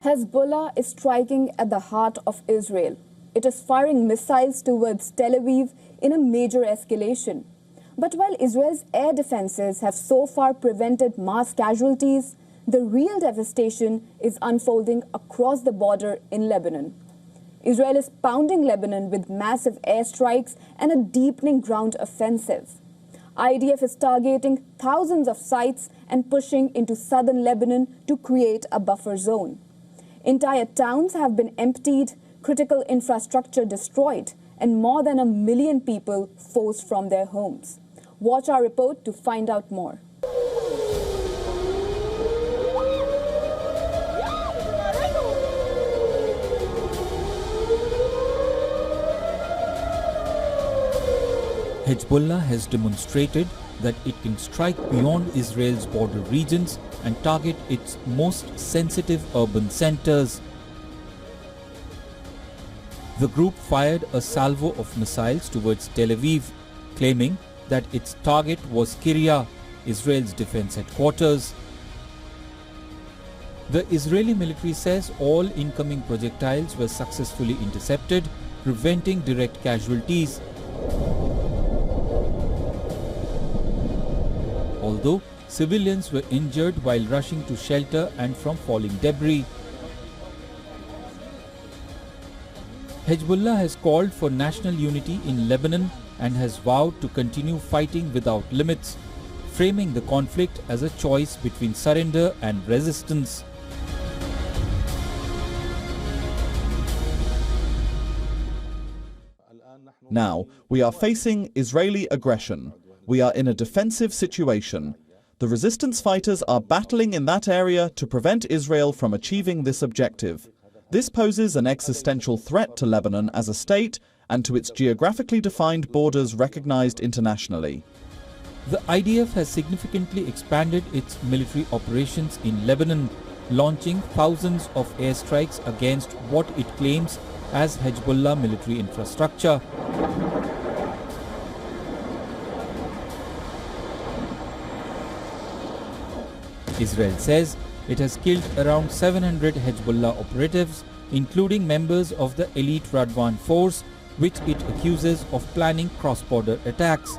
Hezbollah is striking at the heart of Israel. It is firing missiles towards Tel Aviv in a major escalation. But while Israel's air defenses have so far prevented mass casualties, the real devastation is unfolding across the border in Lebanon. Israel is pounding Lebanon with massive airstrikes and a deepening ground offensive. IDF is targeting thousands of sites and pushing into southern Lebanon to create a buffer zone. Entire towns have been emptied, critical infrastructure destroyed, and more than 1 million people forced from their homes. Watch our report to find out more. Hezbollah has demonstrated that it can strike beyond Israel's border regions and target its most sensitive urban centers. The group fired a salvo of missiles towards Tel Aviv, claiming that its target was Kiryat, Israel's defense headquarters. The Israeli military says all incoming projectiles were successfully intercepted, preventing direct casualties. Although civilians were injured while rushing to shelter and from falling debris. Hezbollah has called for national unity in Lebanon and has vowed to continue fighting without limits, framing the conflict as a choice between surrender and resistance. Now, we are facing Israeli aggression. We are in a defensive situation. The resistance fighters are battling in that area to prevent Israel from achieving this objective. This poses an existential threat to Lebanon as a state and to its geographically defined borders recognized internationally. The IDF has significantly expanded its military operations in Lebanon, launching thousands of airstrikes against what it claims as Hezbollah military infrastructure. Israel says it has killed around 700 Hezbollah operatives, including members of the elite Radwan force, which it accuses of planning cross-border attacks.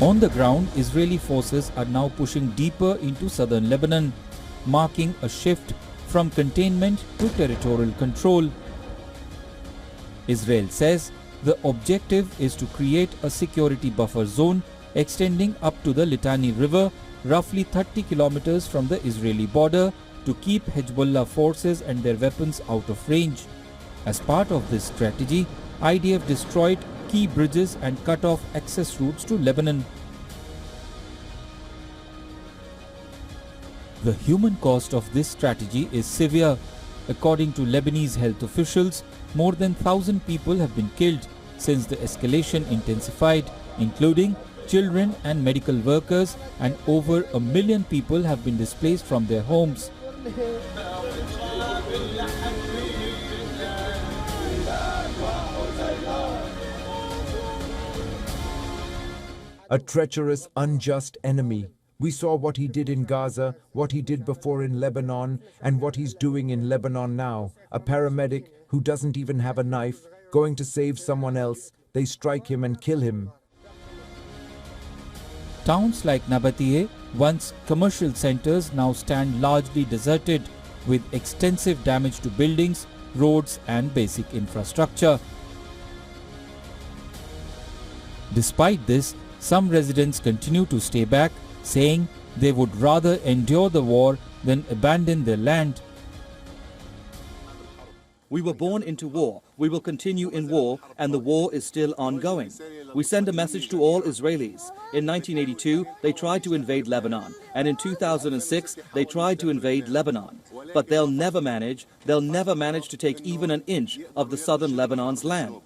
On the ground, Israeli forces are now pushing deeper into southern Lebanon, marking a shift from containment to territorial control. Israel says the objective is to create a security buffer zone extending up to the Litani River, roughly 30 kilometers from the Israeli border, to keep Hezbollah forces and their weapons out of range. As part of this strategy, IDF destroyed key bridges and cut off access routes to Lebanon. The human cost of this strategy is severe. According to Lebanese health officials, more than 1,000 people have been killed since the escalation intensified, including children and medical workers, and over 1 million people have been displaced from their homes. A treacherous, unjust enemy. We saw what he did in Gaza, what he did before in Lebanon, and what he's doing in Lebanon now. A paramedic who doesn't even have a knife, going to save someone else, they strike him and kill him. Towns like Nabatea, once commercial centers, now stand largely deserted, with extensive damage to buildings, roads and basic infrastructure. Despite this, some residents continue to stay back, saying they would rather endure the war than abandon their land. We were born into war. We will continue in war, and the war is still ongoing. We send a message to all Israelis. In 1982, they tried to invade Lebanon, and in 2006, they tried to invade Lebanon. But they'll never manage to take even an inch of the southern Lebanon's land.